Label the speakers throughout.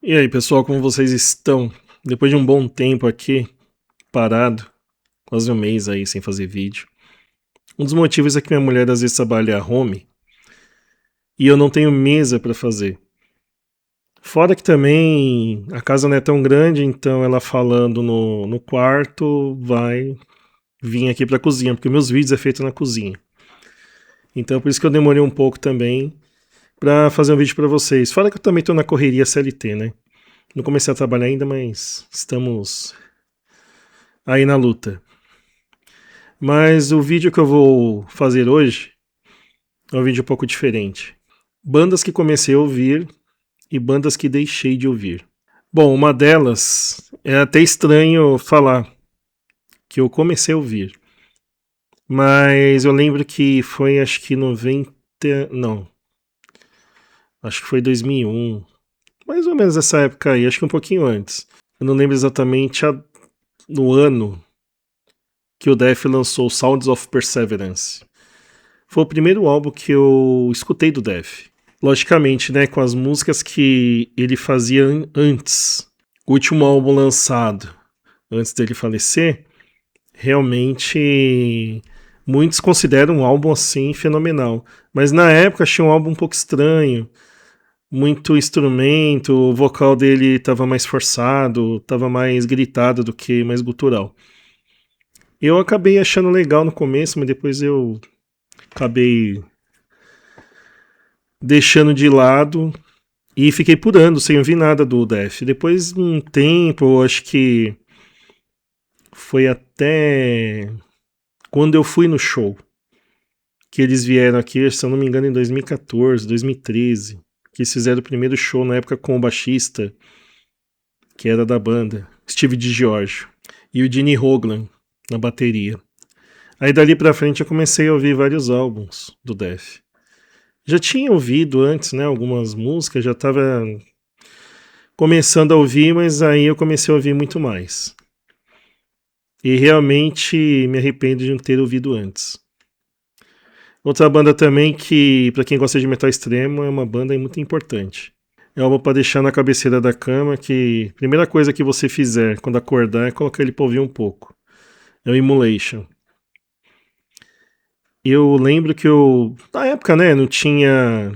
Speaker 1: E aí, pessoal, como vocês estão? Depois de um bom tempo aqui, parado, quase um mês aí sem fazer vídeo. Um dos motivos é que minha mulher às vezes trabalha home e eu não tenho mesa para fazer. Fora que também a casa não é tão grande, então ela falando no quarto vai vir aqui pra cozinha, porque meus vídeos é feito na cozinha. Então por isso que eu demorei um pouco também pra fazer um vídeo pra vocês. Fora que eu também tô na correria CLT, né? Não comecei a trabalhar ainda, mas estamos aí na luta. Mas o vídeo que eu vou fazer hoje é um vídeo um pouco diferente. Bandas que comecei a ouvir e bandas que deixei de ouvir. Bom, uma delas é até estranho falar que eu comecei a ouvir. Mas eu lembro que foi acho que 90. Não. Acho que foi 2001. Mais ou menos essa época aí, acho que um pouquinho antes. Eu não lembro exatamente no ano que o Def lançou Sounds of Perseverance. Foi o primeiro álbum que eu escutei do Def. Logicamente, né, com as músicas que ele fazia antes. O último álbum lançado antes dele falecer, realmente muitos consideram um álbum assim fenomenal. Mas na época achei um álbum um pouco estranho. Muito instrumento, o vocal dele estava mais forçado, estava mais gritado do que mais gutural. Eu acabei achando legal no começo, mas depois eu acabei deixando de lado e fiquei por anos sem ouvir nada do Def. Depois de um tempo, acho que foi até quando eu fui no show que eles vieram aqui, se eu não me engano, em 2014, 2013, que eles fizeram o primeiro show na época com o baixista, que era da banda, Steve DiGiorgio, e o Gene Hoglan na bateria. Aí dali pra frente eu comecei a ouvir vários álbuns do Def. Já tinha ouvido antes, né, algumas músicas, já estava começando a ouvir, mas aí eu comecei a ouvir muito mais. E realmente me arrependo de não ter ouvido antes. Outra banda também que, pra quem gosta de metal extremo, é uma banda muito importante. É algo pra deixar na cabeceira da cama que a primeira coisa que você fizer quando acordar é colocar ele pra ouvir um pouco. É o Immolation. Eu lembro que eu, na época, né, não tinha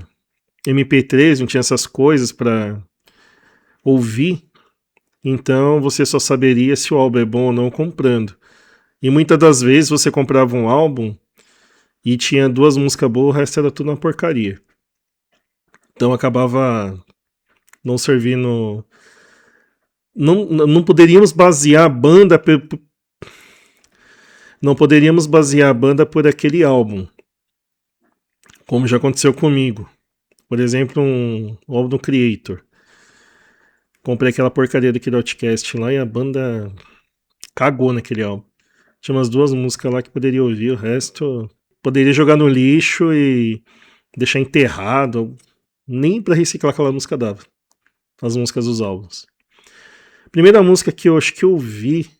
Speaker 1: MP3, não tinha essas coisas pra ouvir, então você só saberia se o álbum é bom ou não comprando. E muitas das vezes você comprava um álbum e tinha duas músicas boas, o resto era tudo uma porcaria. Então acabava não servindo. Não poderíamos basear a banda. Não poderíamos basear a banda por aquele álbum. Como já aconteceu comigo. Por exemplo, um álbum do Creator. Comprei aquela porcaria daquele Outcast lá e a banda cagou naquele álbum. Tinha umas duas músicas lá que poderia ouvir, o resto poderia jogar no lixo e deixar enterrado. Nem pra reciclar aquela música dava. As músicas dos álbuns. Primeira música que eu acho que eu vi,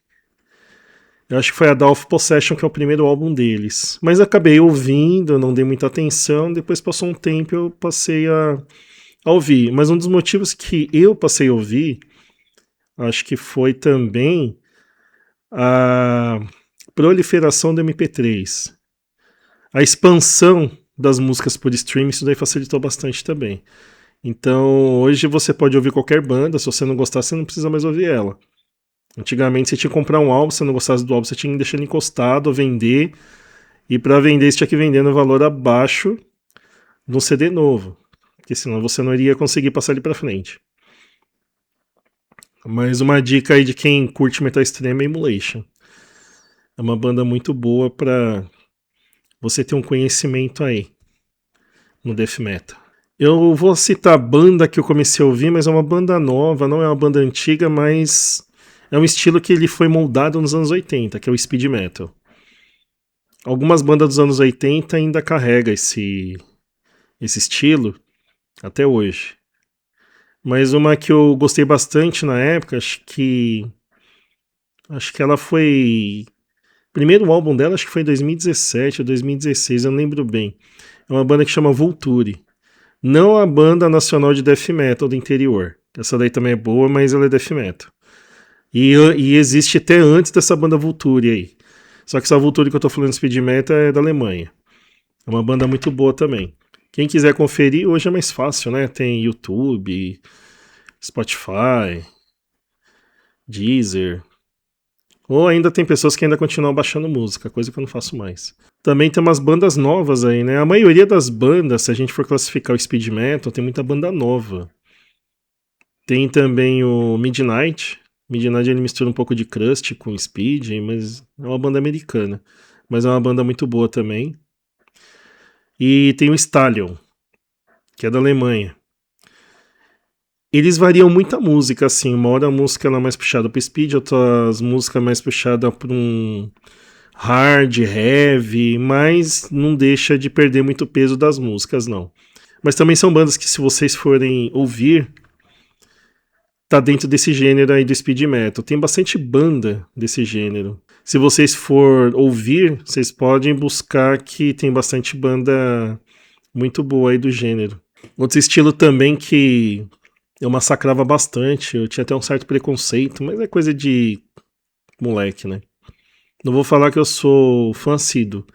Speaker 1: eu acho que foi a Dawn of Possession, que é o primeiro álbum deles. Mas acabei ouvindo, não dei muita atenção, depois passou um tempo eu passei a ouvir. Mas um dos motivos que eu passei a ouvir, acho que foi também a proliferação do MP3. A expansão das músicas por streaming, isso daí facilitou bastante também. Então, hoje você pode ouvir qualquer banda, se você não gostar, você não precisa mais ouvir ela. Antigamente você tinha que comprar um álbum, se você não gostasse do álbum, você tinha que deixar ele encostado, vender, e para vender você tinha que vender no valor abaixo de um CD novo, porque senão você não iria conseguir passar ele para frente. Mas uma dica aí de quem curte metal extremo é Immolation. É uma banda muito boa para você ter um conhecimento aí no death metal. Eu vou citar a banda que eu comecei a ouvir, mas é uma banda nova, não é uma banda antiga, mas é um estilo que ele foi moldado nos anos 80, que é o speed metal. Algumas bandas dos anos 80 ainda carregam esse estilo até hoje. Mas uma que eu gostei bastante na época, acho que ela foi, o primeiro álbum dela acho que foi em 2017 ou 2016, eu não lembro bem. É uma banda que chama Vulture. Não a banda nacional de death metal do interior. Essa daí também é boa, mas ela é death metal. E existe até antes dessa banda Vulture aí. Só que essa Vulture que eu tô falando de speed metal é da Alemanha. É uma banda muito boa também. Quem quiser conferir, hoje é mais fácil, né? Tem YouTube, Spotify, Deezer. Ou ainda tem pessoas que ainda continuam baixando música, coisa que eu não faço mais. Também tem umas bandas novas aí, né? A maioria das bandas, se a gente for classificar o speed metal, tem muita banda nova. Tem também o Midnight. Midnight ele mistura um pouco de crust com speed, mas é uma banda americana. Mas é uma banda muito boa também. E tem o Stallion, que é da Alemanha. Eles variam muito a música, assim. Uma hora a música ela é mais puxada pro speed, outras músicas mais puxada pra um hard, heavy, mas não deixa de perder muito peso das músicas, não. Mas também são bandas que, se vocês forem ouvir, tá dentro desse gênero aí do speed metal. Tem bastante banda desse gênero. Se vocês for ouvir, vocês podem buscar que tem bastante banda muito boa aí do gênero. Outro estilo também que eu massacrava bastante, eu tinha até um certo preconceito, mas é coisa de moleque, né? Não vou falar que eu sou fã assíduo,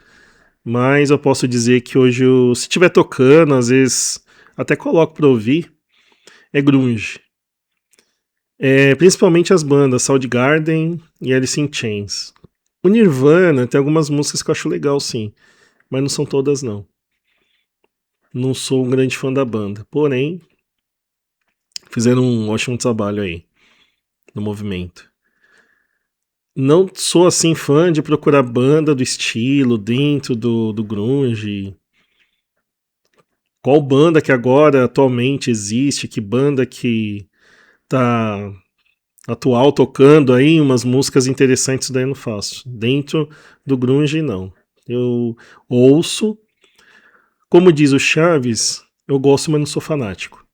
Speaker 1: mas eu posso dizer que hoje, se estiver tocando, às vezes até coloco pra ouvir, é grunge. Principalmente as bandas Soundgarden e Alice in Chains. O Nirvana tem algumas músicas que eu acho legal, sim, mas não são todas, não. Não sou um grande fã da banda, porém, fizeram um ótimo trabalho aí no movimento. Não sou assim fã de procurar banda do estilo dentro do grunge. Qual banda que agora atualmente existe? Que banda que tá atual tocando aí umas músicas interessantes, daí eu não faço. Dentro do grunge não. Eu ouço, como diz o Chaves, eu gosto, mas não sou fanático.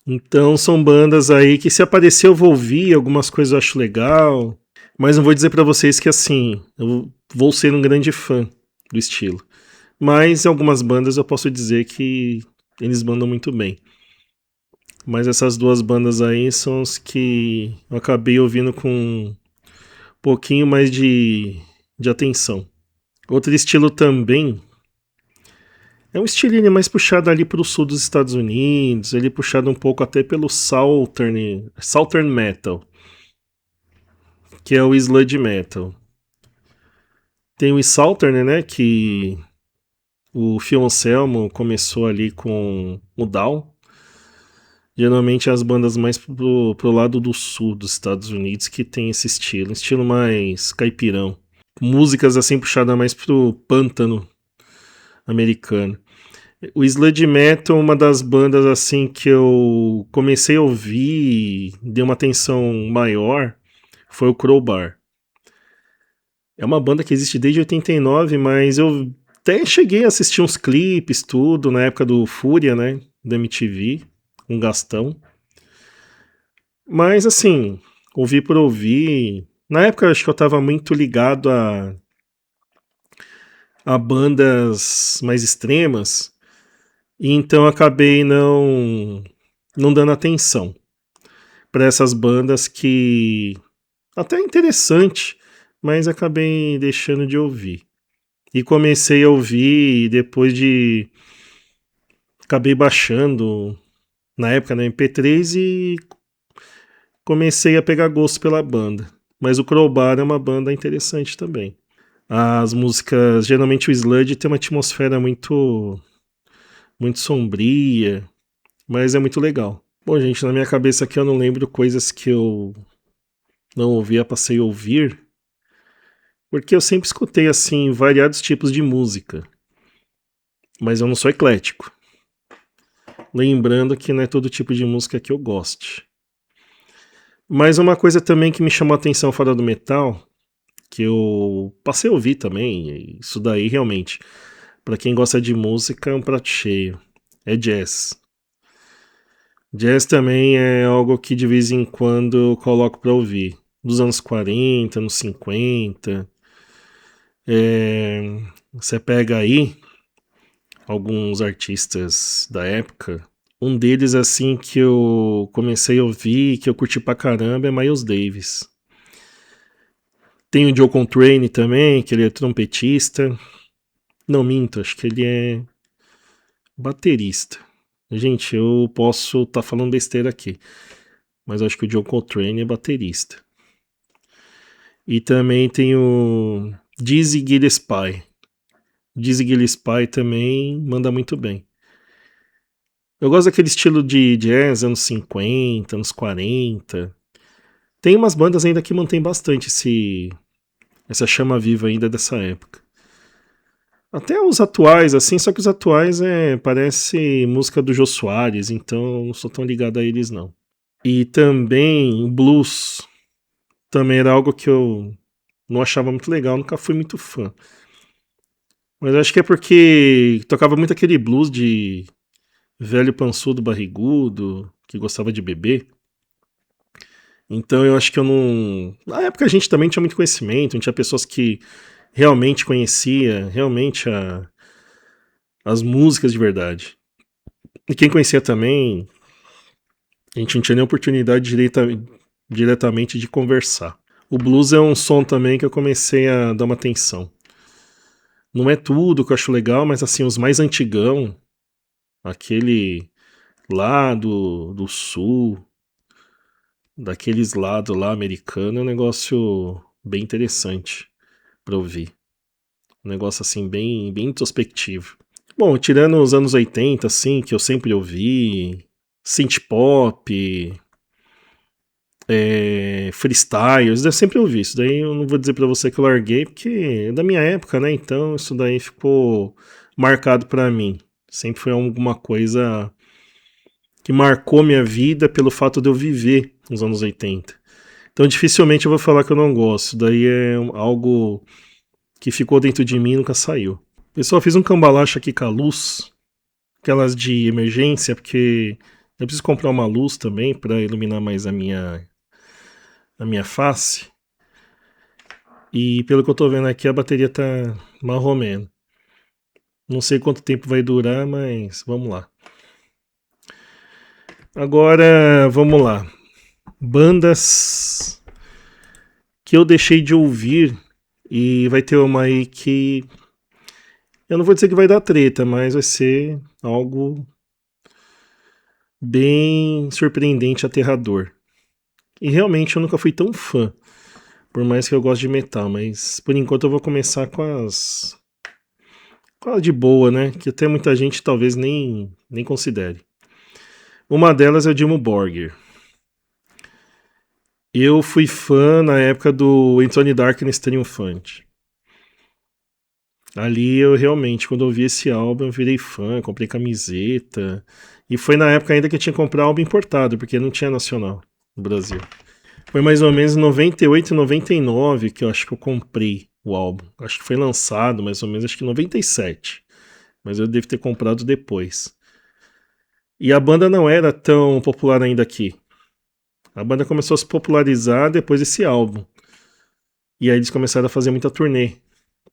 Speaker 1: Então são bandas aí que, se aparecer, eu vou ouvir, algumas coisas eu acho legal, mas não vou dizer pra vocês que assim, eu vou ser um grande fã do estilo. Mas algumas bandas eu posso dizer que eles mandam muito bem. Mas essas duas bandas aí são as que eu acabei ouvindo com um pouquinho mais de atenção. Outro estilo também é um estilinho mais puxado ali pro sul dos Estados Unidos, ele puxado um pouco até pelo Southern Metal, que é o Sludge Metal. Tem o Southern, né, que o Phil Anselmo começou ali com o Down. Geralmente as bandas mais pro lado do sul dos Estados Unidos que tem esse estilo mais caipirão. Músicas assim puxadas mais pro pântano americano. O Sludge Metal, uma das bandas assim que eu comecei a ouvir, dei uma atenção maior, foi o Crowbar. É uma banda que existe desde 89, mas eu até cheguei a assistir uns clipes, tudo, na época do Fúria, né, da MTV, com Gastão. Mas assim, ouvir por ouvir. Na época eu acho que eu tava muito ligado a bandas mais extremas, e então eu acabei não dando atenção para essas bandas que até é interessante, mas acabei deixando de ouvir. E comecei a ouvir depois de acabei baixando na época na MP3 e comecei a pegar gosto pela banda. Mas o Crowbar é uma banda interessante também. As músicas, geralmente o sludge tem uma atmosfera muito sombria, mas é muito legal. Bom, gente, na minha cabeça aqui eu não lembro coisas que eu não ouvia, passei a ouvir, porque eu sempre escutei assim variados tipos de música, mas eu não sou eclético. Lembrando que não é todo tipo de música que eu goste. Mas uma coisa também que me chamou a atenção fora do metal, que eu passei a ouvir também, isso daí realmente, para quem gosta de música, é um prato cheio. É jazz. Jazz também é algo que de vez em quando eu coloco pra ouvir. Dos anos 40, anos 50. Você pega aí alguns artistas da época. Um deles, assim, que eu comecei a ouvir, que eu curti pra caramba, é Miles Davis. Tem o Joe Contrane também, que ele é trompetista. Não, minto, acho que ele é baterista. Gente, eu posso estar falando besteira aqui, mas acho que o Joe Contrane é baterista. E também tem o Dizzy Gillespie. Dizzy Gillespie também manda muito bem. Eu gosto daquele estilo de jazz, anos 50, anos 40. Tem umas bandas ainda que mantêm bastante essa chama viva ainda dessa época. Até os atuais, assim, só que os atuais parece música do Jô Soares, então eu não sou tão ligado a eles, não. E também o blues também era algo que eu não achava muito legal, nunca fui muito fã. Mas acho que é porque tocava muito aquele blues de velho pançudo barrigudo, que gostava de beber. Então eu acho que eu não. Na época a gente também tinha muito conhecimento, não tinha pessoas que realmente conhecia realmente as músicas de verdade. E quem conhecia também, a gente não tinha nem oportunidade diretamente de conversar. O blues é um som também que eu comecei a dar uma atenção. Não é tudo que eu acho legal, mas assim, os mais antigão, aquele lá do sul, daqueles lados lá americano, é um negócio bem interessante pra ouvir. Um negócio assim, bem introspectivo. Bom, tirando os anos 80, assim, que eu sempre ouvi, synth pop, freestyles, eu sempre ouvi. Isso daí eu não vou dizer pra você que eu larguei, porque é da minha época, né? Então isso daí ficou marcado pra mim. Sempre foi alguma coisa que marcou minha vida pelo fato de eu viver nos anos 80. Então dificilmente eu vou falar que eu não gosto. Isso daí é algo que ficou dentro de mim e nunca saiu. Pessoal, fiz um cambalacho aqui com a luz, aquelas de emergência, porque eu preciso comprar uma luz também para iluminar mais a minha face. E pelo que eu tô vendo aqui, a bateria tá marromeno. Não sei quanto tempo vai durar, mas vamos lá. Agora, vamos lá. Bandas que eu deixei de ouvir, e vai ter uma aí que eu não vou dizer que vai dar treta, mas vai ser algo bem surpreendente, aterrador. E realmente eu nunca fui tão fã, por mais que eu goste de metal, mas por enquanto eu vou começar com as de boa, né? Que até muita gente talvez nem considere. Uma delas é o Dimmu Borgir. Eu fui fã na época do Anthony Darkness Triumphante. Ali eu realmente, quando eu vi esse álbum, eu virei fã, comprei camiseta. E foi na época ainda que eu tinha que comprar álbum importado, porque não tinha nacional no Brasil. Foi mais ou menos em 98 e 99 que eu acho que eu comprei o álbum. Acho que foi lançado mais ou menos, acho que em 97. Mas eu devo ter comprado depois. E a banda não era tão popular ainda aqui. A banda começou a se popularizar depois desse álbum. E aí eles começaram a fazer muita turnê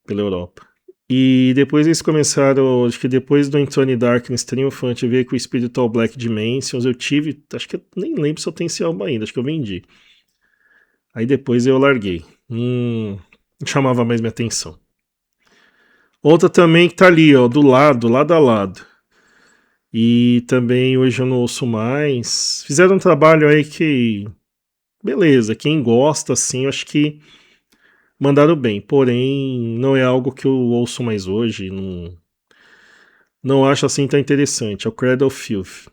Speaker 1: pela Europa. E depois eles começaram, acho que depois do Anthony Darkness Triumphant veio com o Spiritual Black Dimensions, eu tive, acho que eu nem lembro se eu tenho esse álbum ainda, acho que eu vendi. Aí depois eu larguei. Não chamava mais minha atenção. Outra também que tá ali, ó, do lado, lado a lado. E também hoje eu não ouço mais. Fizeram um trabalho aí que, beleza, quem gosta, assim, eu acho que mandaram bem. Porém, não é algo que eu ouço mais hoje. Não acho assim tão interessante. É o Cradle of Filth.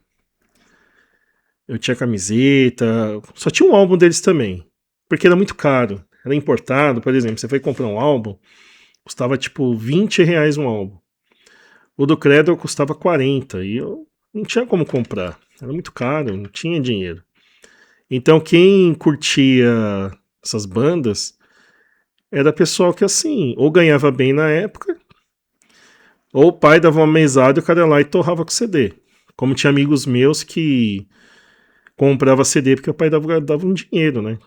Speaker 1: Eu tinha camiseta. Só tinha um álbum deles também. Porque era muito caro. Era importado, por exemplo. Você foi comprar um álbum, custava tipo R$ 20 um álbum. O do Cradle custava 40 e eu não tinha como comprar. Era muito caro, não tinha dinheiro. Então quem curtia essas bandas era pessoal que assim, ou ganhava bem na época, ou o pai dava uma mesada e o cara ia lá e torrava com CD. Como tinha amigos meus que comprava CD porque o pai dava um dinheiro, né?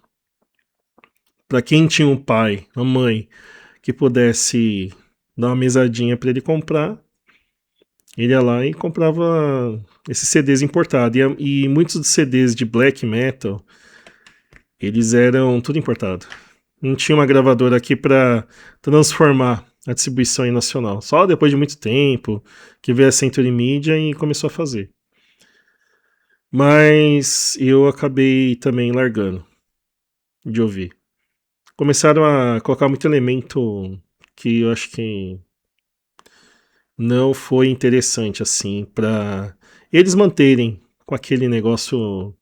Speaker 1: Pra quem tinha um pai, uma mãe que pudesse dar uma mesadinha para ele comprar, Ele ia lá e comprava esses CDs importados. E muitos dos CDs de black metal, eles eram tudo importado. Não tinha uma gravadora aqui para transformar a distribuição em nacional. Só depois de muito tempo que veio a Century Media e começou a fazer. Mas eu acabei também largando de ouvir. Começaram a colocar muito elemento que eu acho que não foi interessante assim para eles manterem com aquele negócio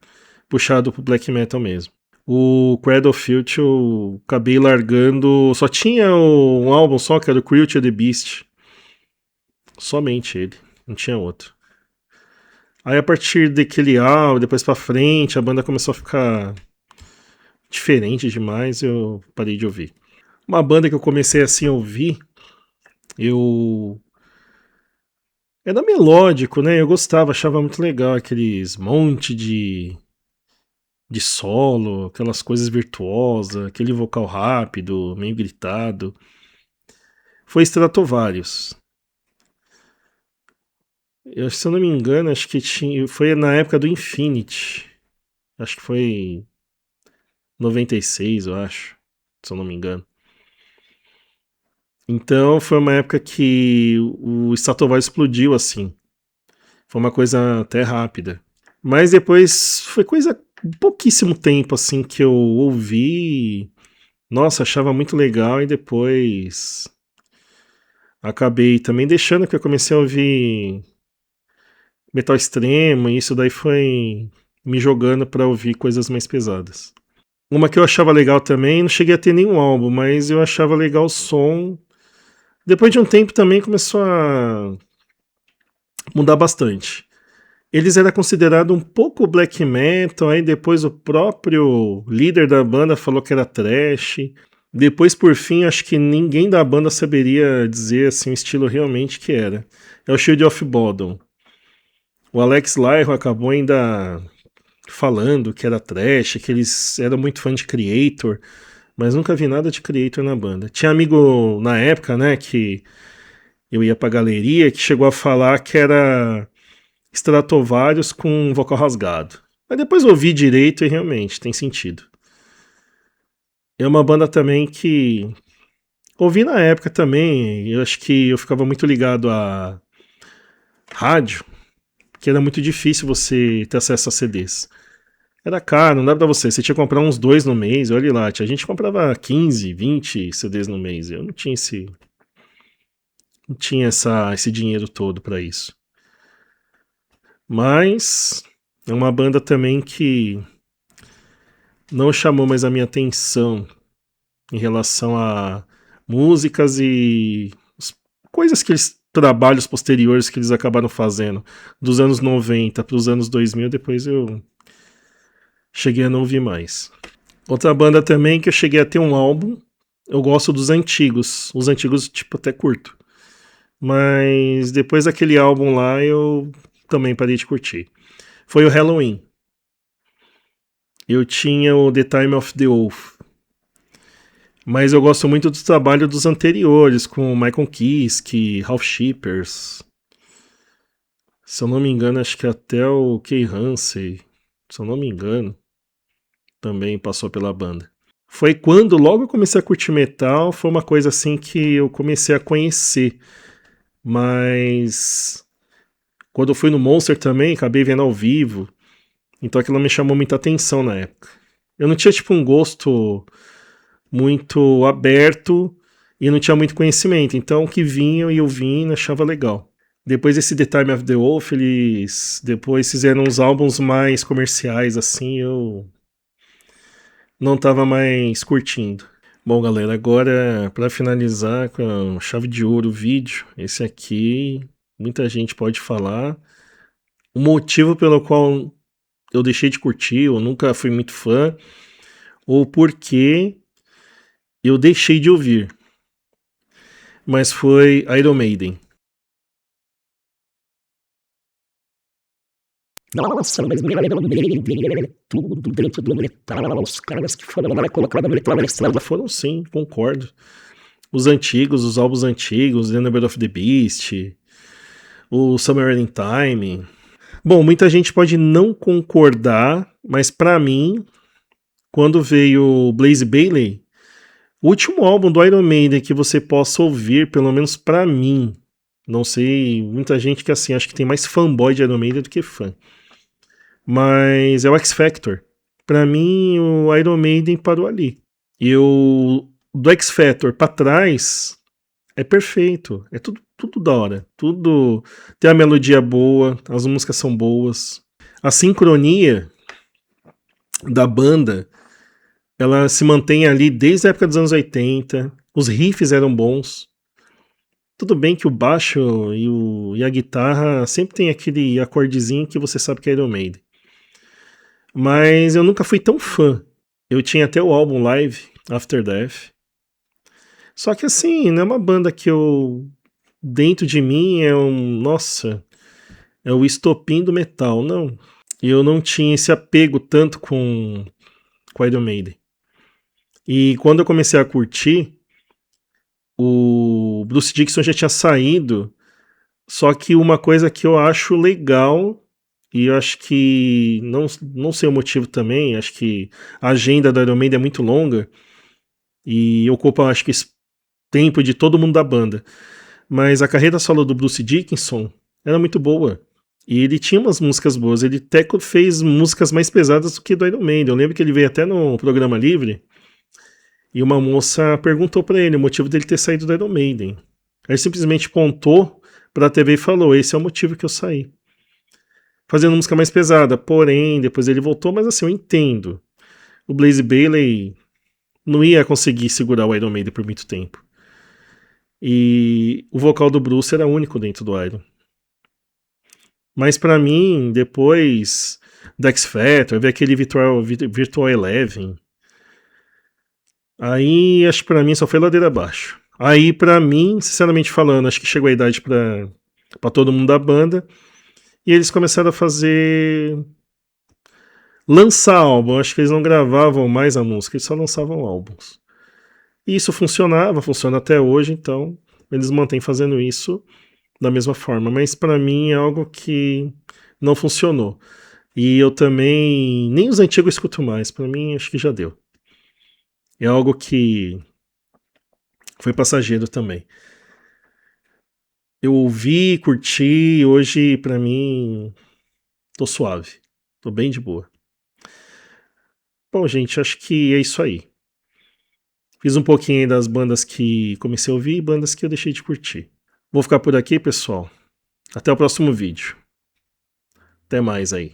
Speaker 1: puxado pro black metal mesmo. O Cradle of Filth eu acabei largando, só tinha um álbum só que era o Cruelty of the Beast. Somente ele, não tinha outro. Aí a partir daquele álbum, depois pra frente, a banda começou a ficar diferente demais, eu parei de ouvir. Uma banda que eu comecei assim a ouvir, eu era melódico, né? Eu gostava, achava muito legal aqueles monte de solo, aquelas coisas virtuosas, aquele vocal rápido, meio gritado. Foi Stratovarius. Se eu não me engano, acho que foi na época do Infinity. Acho que foi 96, eu acho, se eu não me engano. Então foi uma época que o Stratovarius explodiu assim. Foi uma coisa até rápida. Mas depois foi coisa pouquíssimo tempo assim que eu ouvi. Nossa, achava muito legal e depois acabei também deixando que eu comecei a ouvir metal extremo e isso daí foi me jogando pra ouvir coisas mais pesadas. Uma que eu achava legal também, não cheguei a ter nenhum álbum, mas eu achava legal o som. Depois de um tempo também começou a mudar bastante. Eles eram considerados um pouco black metal, aí depois o próprio líder da banda falou que era trash. Depois, por fim, acho que ninguém da banda saberia dizer assim o estilo realmente que era. É o Shield of Bodom. O Alex Lyrå acabou ainda falando que era trash, que eles eram muito fã de Creator, mas nunca vi nada de Creator na banda. Tinha amigo na época, né, que eu ia pra galeria, que chegou a falar que era Stratovarius com vocal rasgado. Mas depois eu ouvi direito e realmente tem sentido. É uma banda também que ouvi na época também, eu acho que eu ficava muito ligado a rádio, que era muito difícil você ter acesso a CDs. Era caro, não dava pra você tinha que comprar uns 2 no mês, olha lá, a gente comprava 15, 20 CDs no mês, eu não tinha esse dinheiro todo pra isso. Mas é uma banda também que não chamou mais a minha atenção em relação a músicas e coisas que eles trabalhos posteriores que eles acabaram fazendo dos anos 90 para os anos 2000, depois eu cheguei a não ouvir mais. Outra banda também que eu cheguei a ter um álbum, eu gosto dos antigos, os antigos tipo até curto. Mas depois daquele álbum lá eu também parei de curtir. Foi o Halloween. Eu tinha o The Time of the Wolf. Mas eu gosto muito do trabalho dos anteriores, com Michael Kiske, Ralph Shippers. Se eu não me engano, acho que até o Kay Hansen, se eu não me engano, também passou pela banda. Foi quando logo eu comecei a curtir metal, foi uma coisa assim que eu comecei a conhecer. Mas quando eu fui no Monster também, acabei vendo ao vivo. Então aquilo me chamou muita atenção na época. Eu não tinha tipo um gosto muito aberto e não tinha muito conhecimento. Então o que vinha e eu vim achava legal. Depois desse The Time of the Wolf, eles depois fizeram uns álbuns mais comerciais, assim, eu não tava mais curtindo. Bom, galera, agora para finalizar com chave de ouro o vídeo, esse aqui muita gente pode falar. O motivo pelo qual eu deixei de curtir, eu nunca fui muito fã, ou porque eu deixei de ouvir. Mas foi Iron Maiden. Nossa, mas tudo dentro do metal, os caras que foram lá colocados no metal foram sim, concordo. Os antigos, os álbuns antigos, The Number of the Beast, o Summer in Time. Bom, muita gente pode não concordar, mas pra mim, quando veio Blaze Bayley, o último álbum do Iron Maiden que você possa ouvir, pelo menos pra mim, não sei, muita gente que assim, acho que tem mais fanboy de Iron Maiden do que fã, mas é o X Factor. Pra mim, o Iron Maiden parou ali. E o do X Factor pra trás é perfeito. É tudo da hora. Tudo tem a melodia boa, as músicas são boas. A sincronia da banda, ela se mantém ali desde a época dos anos 80. Os riffs eram bons. Tudo bem que o baixo e a guitarra sempre tem aquele acordezinho que você sabe que é Iron Maiden. Mas eu nunca fui tão fã. Eu tinha até o álbum live, After Death. Só que assim, não é uma banda que eu. Dentro de mim é um. Nossa, é o estopim do metal, não. E eu não tinha esse apego tanto com Iron Maiden. E quando eu comecei a curtir, o Bruce Dickinson já tinha saído. Só que uma coisa que eu acho legal, e eu acho que. Não sei o motivo também, acho que a agenda da Iron Maiden é muito longa. E ocupa, acho que, esse tempo de todo mundo da banda. Mas a carreira solo do Bruce Dickinson era muito boa. E ele tinha umas músicas boas. Ele até fez músicas mais pesadas do que do Iron Maiden. Eu lembro que ele veio até no programa livre e uma moça perguntou pra ele o motivo dele ter saído do Iron Maiden. Aí ele simplesmente contou pra TV e falou: esse é o motivo que eu saí. Fazendo música mais pesada. Porém, depois ele voltou, mas assim, eu entendo. O Blaze Bayley não ia conseguir segurar o Iron Maiden por muito tempo. E o vocal do Bruce era único dentro do Iron. Mas pra mim, depois da X Factor, ver aquele Virtual Eleven, aí acho que pra mim só foi ladeira abaixo. Aí pra mim, sinceramente falando, acho que chegou a idade pra todo mundo da banda e eles começaram a fazer. Lançar álbum. Acho que eles não gravavam mais a música, eles só lançavam álbuns. E isso funcionava, funciona até hoje, então eles mantêm fazendo isso da mesma forma. Mas pra mim é algo que não funcionou. E eu também. Nem os antigos eu escuto mais. Pra mim, acho que já deu. É algo que foi passageiro também. Eu ouvi, curti. Hoje, pra mim, tô suave. Tô bem de boa. Bom, gente, acho que é isso aí. Fiz um pouquinho aí das bandas que comecei a ouvir e bandas que eu deixei de curtir. Vou ficar por aqui, pessoal. Até o próximo vídeo. Até mais aí.